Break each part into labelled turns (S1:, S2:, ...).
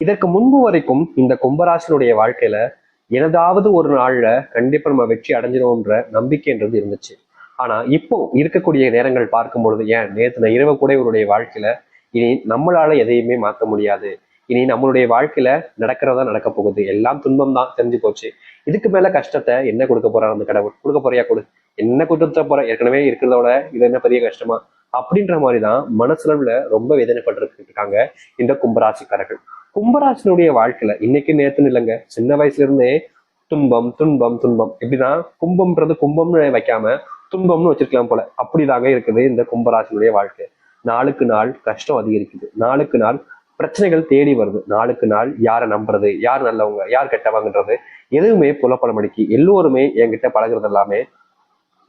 S1: இதற்கு முன்பு வரைக்கும் இந்த கும்பராசினுடைய வாழ்க்கையில எனதாவது ஒரு நாள்ல கண்டிப்பா நம்ம வெற்றி அடைஞ்சிடும்ன்ற நம்பிக்கைன்றது இருந்துச்சு. ஆனா இப்போ இருக்கக்கூடிய நேரங்கள் பார்க்கும் பொழுது, ஏன் நேத்து இரவு கூட இவருடைய வாழ்க்கையில இனி நம்மளால எதையுமே மாற்ற முடியாது, இனி நம்மளுடைய வாழ்க்கையில நடக்கிறதா நடக்க போகுது, எல்லாம் துன்பம் தான் தெரிஞ்சு போச்சு, இதுக்கு மேல கஷ்டத்தை என்ன கொடுக்க போறாரு அந்த கடவுள், கொடுக்க போறியா கொடு, என்ன கொடுத்த போற, ஏற்கனவே இருக்கிறதோட இது என்ன பெரிய கஷ்டமா, அப்படின்ற மாதிரிதான் மனசுல ரொம்ப வேதனைப்பட்டு இருக்காங்க இந்த கும்பராசிக்காரர்கள். கும்பராசினுடைய வாழ்க்கையில இன்னைக்கு நேத்துன்னு இல்லைங்க, சின்ன வயசுல இருந்தே துன்பம் துன்பம் துன்பம், எப்படின்னா கும்பம்ன்றது கும்பம்னு வைக்காம துன்பம்னு வச்சிருக்கலாம் போல, அப்படிதாங்க இருக்குது இந்த கும்பராசினுடைய வாழ்க்கை. நாளுக்கு நாள் கஷ்டம் அதிகரிக்குது, நாளுக்கு நாள் பிரச்சனைகள் தேடி வருது, நாளுக்கு நாள் யாரை நம்புறது, யார் நல்லவங்க யார் கெட்டவங்கன்றது எதுவுமே புலப்படமடிக்கு, எல்லோருமே என்கிட்ட பழகுறது எல்லாமே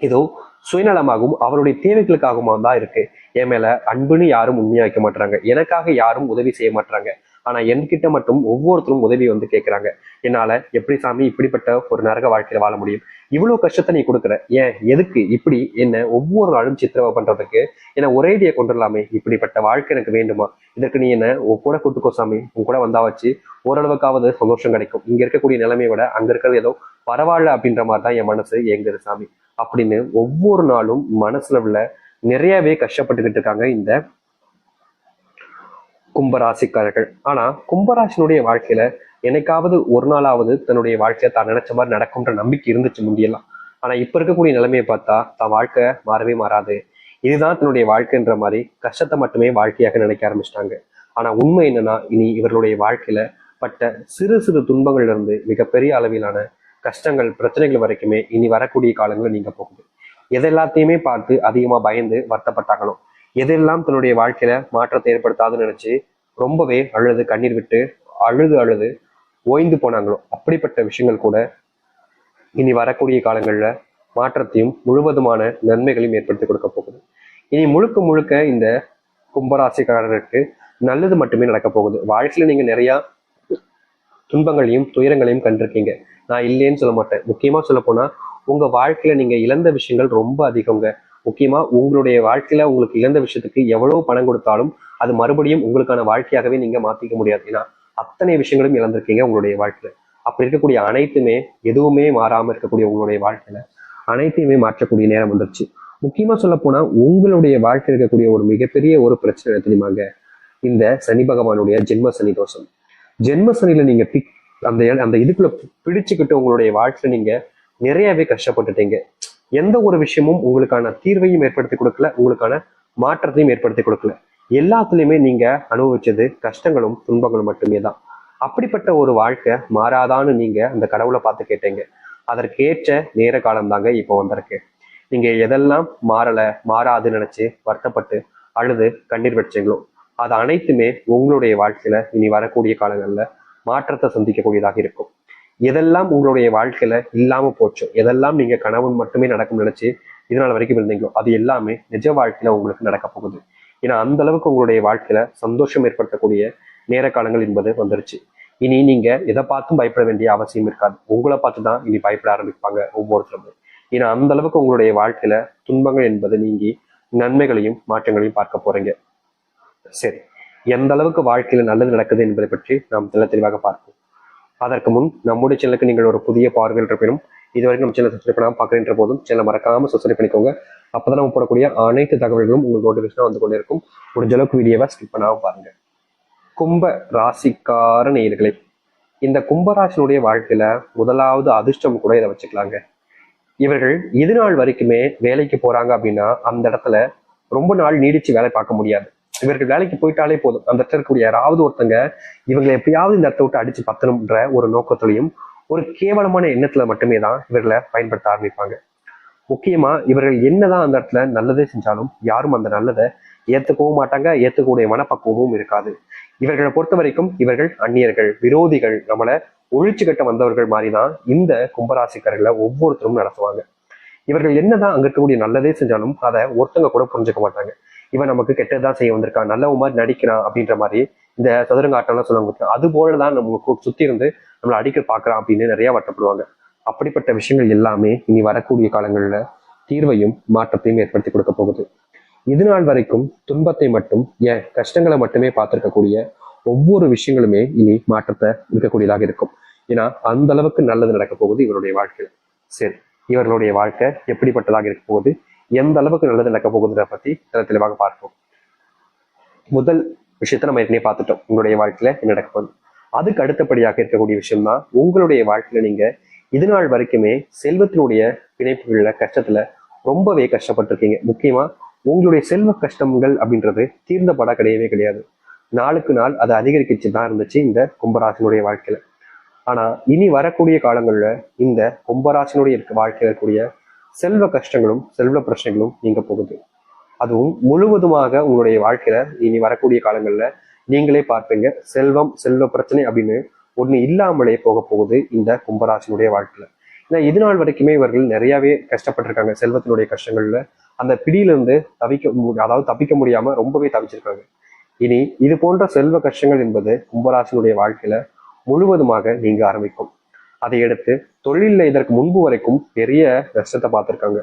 S1: ஏதோ சுயநலமாகவும் அவருடைய தேவைகளுக்காகவும் தான் இருக்கு. என் மேல அன்புன்னு யாரும் உண்மையா வைக்க மாட்டாங்க, எனக்காக யாரும் உதவி செய்ய மாட்டாங்க, ஆனா என்கிட்ட மட்டும் ஒவ்வொருத்தரும் உதவி கேட்கிறாங்க. என்னால எப்படி சாமி இப்படிப்பட்ட ஒரு நரக வாழ்க்கையில வாழ முடியும், இவ்வளவு கஷ்டத்தை நீ கொடுக்குற, ஏன் எதுக்கு இப்படி என்ன ஒவ்வொரு நாளும் சித்திரவதை பண்றதுக்கு, என்ன ஒரேடியை கொண்டுடலாமே, இப்படிப்பட்ட வாழ்க்கை எனக்கு வேண்டுமா, இதற்கு நீ என்ன உன் கூட கூட்டுக்கோ சாமி, உன் கூட வந்தா வச்சு ஓரளவுக்காவது சந்தோஷம் கிடைக்கும், இங்க இருக்கக்கூடிய நிலைமையை விட அங்க இருக்கிறது ஏதோ பரவாயில்ல அப்படின்ற மாதிரி தான் என் மனசு எங்குது சாமி அப்படின்னு ஒவ்வொரு நாளும் மனசுல உள்ள நிறையவே கஷ்டப்பட்டுக்கிட்டு இருக்காங்க இந்த கும்பராசிக்காரர்கள். ஆனா கும்பராசினுடைய வாழ்க்கையில என்னைக்காவது ஒரு நாளாவது தன்னுடைய வாழ்க்கையை தான் நினைச்ச மாதிரி நடக்கும்ன்ற நம்பிக்கை இருந்துச்சு முந்தியெல்லாம். ஆனா இப்ப இருக்கக்கூடிய நிலைமையை பார்த்தா தான் வாழ்க்கை மாறவே மாறாது, இதுதான் தன்னுடைய வாழ்க்கைன்ற மாதிரி கஷ்டத்தை மட்டுமே வாழ்க்கையாக நினைக்க ஆரம்பிச்சிட்டாங்க. ஆனா உண்மை என்னன்னா, இனி இவர்களுடைய வாழ்க்கையில பட்ட சிறு சிறு துன்பங்கள்ல இருந்து மிகப்பெரிய அளவிலான கஷ்டங்கள் பிரச்சனைகள் வரைக்குமே இனி வரக்கூடிய காலங்களில் நீங்க போகுது. எதெல்லாத்தையுமே பார்த்து அதிகமா பயந்து வருத்தப்பட்டாங்களோ, எதெல்லாம் தன்னுடைய வாழ்க்கையில மாற்றத்தை ஏற்படுத்தாதுன்னு நினைச்சு ரொம்பவே அழுது கண்ணீர் விட்டு அழுது அழுது ஓய்ந்து போனாங்களோ, அப்படிப்பட்ட விஷயங்கள் கூட இனி வரக்கூடிய காலங்கள்ல மாற்றத்தையும் முழுவதுமான நன்மைகளையும் ஏற்படுத்தி கொடுக்க போகுது. இனி முழுக்க முழுக்க இந்த கும்பராசிக்காரருக்கு நல்லது மட்டுமே நடக்க போகுது. வாழ்க்கையில நீங்க நிறைய துன்பங்களையும் துயரங்களையும் கண்டிருக்கீங்க, நான் இல்லைன்னு சொல்ல மாட்டேன். முக்கியமா சொல்ல போனா உங்க வாழ்க்கையில நீங்க இழந்த விஷயங்கள் ரொம்ப அதிகங்க. முக்கியமா உங்களுடைய வாழ்க்கையில உங்களுக்கு இழந்த விஷயத்துக்கு எவ்வளவு பணம் கொடுத்தாலும் அது மறுபடியும் உங்களுக்கான வாழ்க்கையாகவே நீங்க மாத்திக்க முடியாது. ஏன்னா அத்தனை விஷயங்களும் இழந்திருக்கீங்க உங்களுடைய வாழ்க்கையில. அப்படி இருக்கக்கூடிய அனைத்துமே எதுவுமே மாறாம இருக்கக்கூடிய உங்களுடைய வாழ்க்கையில அனைத்தையுமே மாற்றக்கூடிய நேரம் வந்துருச்சு. முக்கியமா சொல்ல போனா உங்களுடைய வாழ்க்கையில் இருக்கக்கூடிய ஒரு மிகப்பெரிய ஒரு பிரச்சனை தெரியுமாங்க, இந்த சனி பகவானுடைய ஜென்ம சனி தோஷம். ஜென்ம சனியில நீங்க அந்த அந்த இதுக்குள்ள பிடிச்சுக்கிட்டு உங்களுடைய வாழ்க்கையில நீங்க நிறையவே கஷ்டப்பட்டுட்டீங்க. எந்த ஒரு விஷயமும் உங்களுக்கான தீர்வையும் ஏற்படுத்தி கொடுக்கல, உங்களுக்கான மாற்றத்தையும் ஏற்படுத்தி கொடுக்கல. எல்லாத்துலயுமே நீங்க அனுபவிச்சது கஷ்டங்களும் துன்பங்களும் மட்டுமே தான். அப்படிப்பட்ட ஒரு வாழ்க்கை மாறாதான்னு நீங்க அந்த கடவுளை பார்த்து கேட்டீங்க. அதற்கேற்ற நேர காலம் தாங்க இப்போ வந்திருக்கு. நீங்க எதெல்லாம் மாறாதுன்னு நினைச்சு வருத்தப்பட்டு அழுது கண்ணீர் வச்சீங்களோ அது அனைத்துமே உங்களுடைய வாழ்க்கையில இனி வரக்கூடிய காலங்கள்ல மாற்றத்தை சந்திக்கக்கூடியதாக இருக்கும். எதெல்லாம் உங்களுடைய வாழ்க்கையில இல்லாம போச்சோ, எதெல்லாம் நீங்க கனவு மட்டுமே நடக்கும் நினைச்சு இதனால வரைக்கும் இருந்தீங்களோ அது எல்லாமே நிஜ வாழ்க்கையில உங்களுக்கு நடக்க போகுது. ஏன்னா அந்த அளவுக்கு உங்களுடைய வாழ்க்கையில சந்தோஷம் ஏற்படுத்தக்கூடிய நேர காலங்கள் என்பது வந்துருச்சு. இனி நீங்க எதை பார்த்தும் பயப்பட வேண்டிய அவசியம் இருக்காது, உங்களை பார்த்துதான் இனி பயப்பட ஆரம்பிப்பாங்க ஒவ்வொருத்தரும். ஏன்னா அந்த அளவுக்கு உங்களுடைய வாழ்க்கையில துன்பங்கள் என்பது நீங்கி நன்மைகளையும் மாற்றங்களையும் பார்க்க போறீங்க. சரி, எந்த அளவுக்கு வாழ்க்கையில நல்லது நடக்குது என்பதை பற்றி நாம் தெளிவாக பார்ப்போம். அதற்கு முன் நம்முடைய சேனலுக்கு நீங்கள் ஒரு புதிய பார்வையில் இருப்பினும் இதுவரைக்கும் நம்ம சேனல் சப்ஸ்கிரைப் பண்ணாமல் பார்க்குறேன்ற போதும் சேனலை மறக்காம சப்ஸ்கிரைப் பண்ணிக்கோங்க. அப்பதான் நம்ம போடக்கூடிய அனைத்து தகவல்களும் உங்களுக்கு நோட்டிஃபிகேஷனாக வந்து கொண்டே இருக்கும். முடிஞ்ச அளவுக்கு வீடியோவை ஸ்கிப் பண்ணாமல் பாருங்க. கும்ப ராசிக்கார நேயர்களே, இந்த கும்பராசினுடைய வாழ்க்கையில முதலாவது அதிர்ஷ்டம் கூட இதை வச்சுக்கலாங்க. இவர்கள் இது நாள் வரைக்குமே வேலைக்கு போறாங்க அப்படின்னா அந்த இடத்துல ரொம்ப நாள் நீடிச்சு வேலை பார்க்க முடியாது. இவர்கள் வேலைக்கு போயிட்டாலே போதும், அந்த இடத்துல இருக்கக்கூடிய யாராவது ஒருத்தங்க இவங்களை எப்படியாவது இந்த இடத்த விட்டு அடிச்சு பத்தணும்ன்ற ஒரு நோக்கத்திலையும் ஒரு கேவலமான எண்ணத்துல மட்டுமே தான் இவர்களை பயன்படுத்த ஆரம்பிப்பாங்க. முக்கியமா இவர்கள் என்னதான் அந்த இடத்துல நல்லதே செஞ்சாலும் யாரும் அந்த நல்லதை ஏத்துக்கவும் மாட்டாங்க, ஏத்துக்கூடிய மனப்பக்குவமும் இருக்காது. இவர்களை பொறுத்த வரைக்கும் இவர்கள் அந்நியர்கள், விரோதிகள், நம்மளை ஒழிச்சு கட்ட வந்தவர்கள் மாதிரிதான் இந்த கும்பராசிக்காரர்களை ஒவ்வொருத்தரும் நடத்துவாங்க. இவர்கள் என்னதான் அங்க இருக்கக்கூடிய நல்லதே செஞ்சாலும் அதை ஒருத்தங்க கூட புரிஞ்சுக்க மாட்டாங்க. இவன் நமக்கு கெட்டதான் செய்ய வந்திருக்கான், நல்ல மாதிரி நடிக்கிறான் அப்படின்ற மாதிரி இந்த சதுரங்க ஆட்டம்லாம் சொல்லுவாங்க. அது போலதான் நம்ம சுத்தி இருந்து நம்மளை அடிக்க பாக்குறான் அப்படின்னு நிறைய வருத்தப்படுவாங்க. அப்படிப்பட்ட விஷயங்கள் எல்லாமே இனி வரக்கூடிய காலங்கள்ல தீர்வையும் மாற்றத்தையும் ஏற்படுத்தி கொடுக்க போகுது. இது நாள் வரைக்கும் துன்பத்தை மட்டும், ஏன் கஷ்டங்களை மட்டுமே பார்த்திருக்கக்கூடிய ஒவ்வொரு விஷயங்களுமே இனி மாற்றத்தை இருக்கக்கூடியதாக இருக்கும். ஏன்னா அந்த அளவுக்கு நல்லது நடக்க போகுது இவருடைய வாழ்க்கையில. சரி, இவர்களுடைய வாழ்க்கை எப்படிப்பட்டதாக இருக்க போகுது, எந்த அளவுக்கு நல்லது நடக்க போகுதுன்றத பத்தி தெளிவாக பார்ப்போம். முதல் விஷயத்த நம்ம ஏற்கனவே பார்த்துட்டோம், உங்களுடைய வாழ்க்கையில என்ன நடக்க போகுது. அதுக்கு அடுத்தபடியாக இருக்கக்கூடிய விஷயம் தான் உங்களுடைய வாழ்க்கையில நீங்க இது நாள் வரைக்குமே செல்வத்தினுடைய பிணைப்புகள்ல கஷ்டத்துல ரொம்பவே கஷ்டப்பட்டிருக்கீங்க. முக்கியமா உங்களுடைய செல்வ கஷ்டங்கள் அப்படின்றது தீர்ந்த பட கிடையவே கிடையாது. நாளுக்கு நாள் அது அதிகரிக்கிச்சு தான் இருந்துச்சு இந்த கும்பராசினுடைய வாழ்க்கையில. ஆனா இனி வரக்கூடிய காலங்கள்ல இந்த கும்பராசினுடைய வாழ்க்கையில இருக்கக்கூடிய செல்வ கஷ்டங்களும் செல்வ பிரச்சனைகளும் நீங்க போகுது. அதுவும் முழுவதுமாக உங்களுடைய வாழ்க்கையில இனி வரக்கூடிய காலங்கள்ல நீங்களே பார்ப்பீங்க, செல்வம் செல்வ பிரச்சனை அப்படின்னு ஒண்ணு இல்லாமலே போக போகுது இந்த கும்பராசினுடைய வாழ்க்கையில. ஏன்னா இது நாள் வரைக்குமே இவர்கள் நிறையவே கஷ்டப்பட்டிருக்காங்க செல்வத்தினுடைய கஷ்டங்கள்ல. அந்த பிடியிலிருந்து தப்பிக்க முடியாம ரொம்பவே தவிச்சிருக்காங்க. இனி இது போன்ற செல்வ கஷ்டங்கள் என்பது கும்பராசினுடைய வாழ்க்கையில முழுவதுமாக நீங்க ஆரம்பிக்கும். அதை எடுத்து தொழில இதற்கு முன்பு வரைக்கும் பெரிய கஷ்டத்தை பார்த்திருக்காங்க.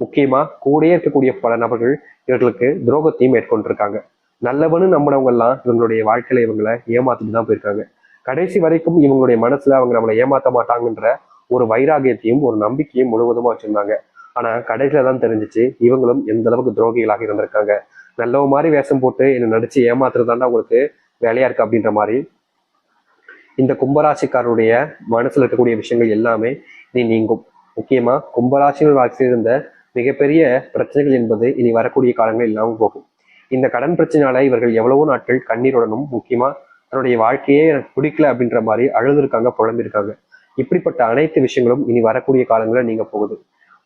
S1: முக்கியமா கூடயே இருக்கக்கூடிய பல நபர்கள் இவர்களுக்கு துரோகத்தையும் மேற்கொண்டிருக்காங்க. நல்லவனு நம்பினவங்க எல்லாம் இவங்களுடைய வாழ்க்கையில இவங்களை ஏமாத்திட்டு தான் போயிருக்காங்க. கடைசி வரைக்கும் இவங்களுடைய மனசுல அவங்க நம்மளை ஏமாத்த மாட்டாங்கன்ற ஒரு வைராகியத்தையும் ஒரு நம்பிக்கையும் முழுவதுமா வச்சிருந்தாங்க. ஆனா கடைசியில தான் தெரிஞ்சிச்சு இவங்களும் எந்த அளவுக்கு துரோகிகளாக இருந்திருக்காங்க. நல்லவ மாதிரி வேஷம் போட்டு என்ன நடிச்சு ஏமாத்துறதாண்டா உங்களுக்கு வேலையா இருக்கு அப்படின்ற மாதிரி இந்த கும்பராசிக்காரருடைய மனசுல இருக்கக்கூடிய விஷயங்கள் எல்லாமே இனி நீங்கும். முக்கியமா கும்பராசிகள் வாழ்க்கையில் இருந்த மிகப்பெரிய பிரச்சனைகள் என்பது இனி வரக்கூடிய காலங்கள் இல்லாமல் போகும். இந்த கடன் பிரச்சனையால இவர்கள் எவ்வளவோ நாட்கள் கண்ணீருடனும் முக்கியமா தன்னுடைய வாழ்க்கையே எனக்கு பிடிக்கல அப்படின்ற மாதிரி அழுதுருக்காங்க, புலம்பிருக்காங்க. இப்படிப்பட்ட அனைத்து விஷயங்களும் இனி வரக்கூடிய காலங்களில் நீங்க போகுது.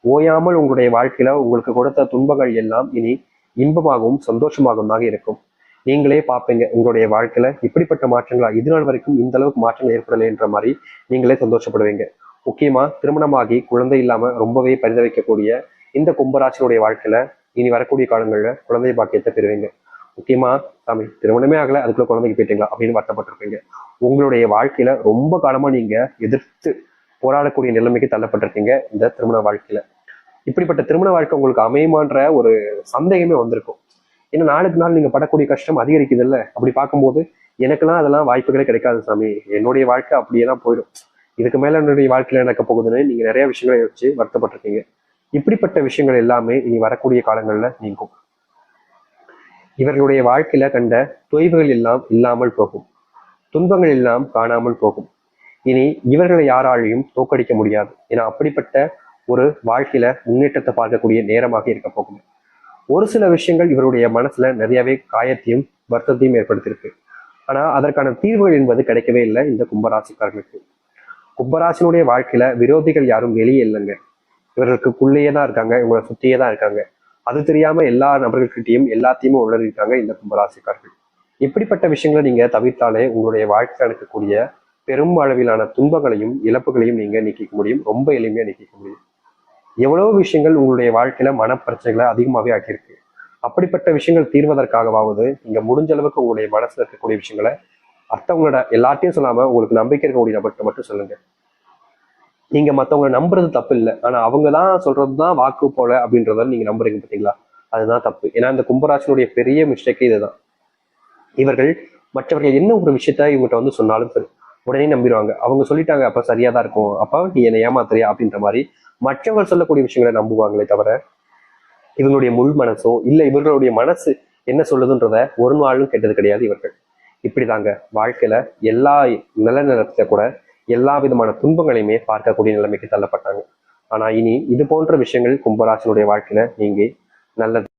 S1: ஓயாமல் உங்களுடைய வாழ்க்கையில உங்களுக்கு கொடுத்த துன்பங்கள் எல்லாம் இனி இன்பமாகவும் சந்தோஷமாகவும் தான் இருக்கும். நீங்களே பார்ப்பீங்க உங்களுடைய வாழ்க்கையில இப்படிப்பட்ட மாற்றங்களா இது நாள் வரைக்கும் இந்த அளவுக்கு மாற்றங்கள் ஏற்படலைன்ற மாதிரி நீங்களே சந்தோஷப்படுவீங்க. முக்கியமா திருமணமாகி குழந்தை இல்லாம ரொம்பவே பரிதவிக்கக்கூடிய இந்த கும்பராசினுடைய வாழ்க்கையில இனி வரக்கூடிய காலங்கள்ல குழந்தை பாக்கியத்தை பெறுவீங்க. முக்கியமா சாமி திருமணமே ஆகல அதுக்குள்ள குழந்தைக்கு போயிட்டீங்களா அப்படின்னு வருத்தப்பட்டிருப்பீங்க. உங்களுடைய வாழ்க்கையில ரொம்ப காலமா நீங்க எதிர்த்து போராடக்கூடிய நிலைமைக்கு தள்ளப்பட்டிருக்கீங்க இந்த திருமண வாழ்க்கையில. இப்படிப்பட்ட திருமண வாழ்க்கை உங்களுக்கு அமையுமான்ற ஒரு சந்தேகமே வந்திருக்கும். ஏன்னா நாளுக்கு நாள் நீங்க படக்கூடிய கஷ்டம் அதிகரிக்குது இல்ல. அப்படி பார்க்கும்போது எனக்கெல்லாம் அதெல்லாம் வாய்ப்புகளே கிடைக்காது சாமி, என்னுடைய வாழ்க்கை அப்படியே தான் போயிடும், இதுக்கு மேல என்னுடைய வாழ்க்கையில நடக்க போகுதுன்னு நீங்க நிறைய விஷயங்களை வச்சு வருத்தப்பட்டிருக்கீங்க. இப்படிப்பட்ட விஷயங்கள் எல்லாமே இனி வரக்கூடிய காலங்கள்ல நீங்கும். இவர்களுடைய வாழ்க்கையில கண்ட தொய்வுகள் எல்லாம் இல்லாமல் போகும், துன்பங்கள் எல்லாம் காணாமல் போகும். இனி இவர்களை யாராலையும் தோக்கடிக்க முடியாது. ஏன்னா அப்படிப்பட்ட ஒரு வாழ்க்கையில முன்னேற்றத்தை பார்க்கக்கூடிய நேரமாக இருக்க போகும். ஒரு சில விஷயங்கள் இவருடைய மனசுல நிறையவே காயத்தையும் வருத்தத்தையும் ஏற்படுத்தியிருக்கு. ஆனா அதற்கான தீர்வுகள் என்பது கிடைக்கவே இல்லை இந்த கும்பராசிக்காரர்களுக்கு. கும்பராசினுடைய வாழ்க்கையில விரோதிகள் யாரும் வெளியே இல்லைங்க, இவர்களுக்குள்ளேயே தான் இருக்காங்க, இவங்களை சுத்தியே தான் இருக்காங்க. அது தெரியாம எல்லா நபர்கள்கிட்டையும் எல்லாத்தையுமே உளறிருக்காங்க இந்த கும்பராசிக்காரர்கள். இப்படிப்பட்ட விஷயங்களை நீங்க தவிர்த்தாலே உங்களுடைய வாழ்க்கையில் இருக்கக்கூடிய பெரும் அளவிலான துன்பங்களையும் இழப்புகளையும் நீங்க நீக்கிக்க முடியும், ரொம்ப எளிமையா நீக்கிக்க முடியும். எவ்வளவு விஷயங்கள் உங்களுடைய வாழ்க்கையில மனப்பிரச்சனைகளை அதிகமாகவே ஆக்கியிருக்கு. அப்படிப்பட்ட விஷயங்கள் தீர்வதற்காகவாவது நீங்க முடிஞ்ச அளவுக்கு உங்களுடைய மனசுல இருக்கக்கூடிய விஷயங்களை மற்றவங்களோட எல்லாத்தையும் சொல்லாம உங்களுக்கு நம்பிக்கை இருக்கக்கூடிய நபர்கிட்ட மட்டும் சொல்லுங்க. நீங்க மற்றவங்களை நம்புறது தப்பு இல்லை, ஆனா அவங்க தான் சொல்றதுதான் வாக்கு போல அப்படின்றத நீங்க நம்புறீங்க பார்த்தீங்களா, அதுதான் தப்பு. ஏன்னா இந்த கும்பராசினுடைய பெரிய மிஸ்டேக் இதுதான். இவர்கள் மற்றவர்கள் என்ன ஒரு விஷயத்த இவங்ககிட்ட வந்து சொன்னாலும் சரி உடனே நம்பிடுவாங்க. அவங்க சொல்லிட்டாங்க அப்ப சரியா தான் இருக்கும், அப்ப நீ என்னை ஏமாத்துறியா அப்படின்ற மாதிரி மற்றவர்கள் சொல்லக்கூடிய விஷயங்களை நம்புவாங்களே தவிர இவங்களுடைய முள் மனசோ இல்ல இவர்களுடைய மனசு என்ன சொல்லுதுன்றத ஒரு நாளும் கேட்டது கிடையாது இவர்கள். இப்படிதாங்க வாழ்க்கையில எல்லா நிலநிலத்தை கூட எல்லா விதமான துன்பங்களையுமே பார்க்கக்கூடிய நிலைமைக்கு தள்ளப்பட்டாங்க. ஆனா இனி இது போன்ற விஷயங்கள் கும்பராசினுடைய வாழ்க்கையில நீங்க நல்லது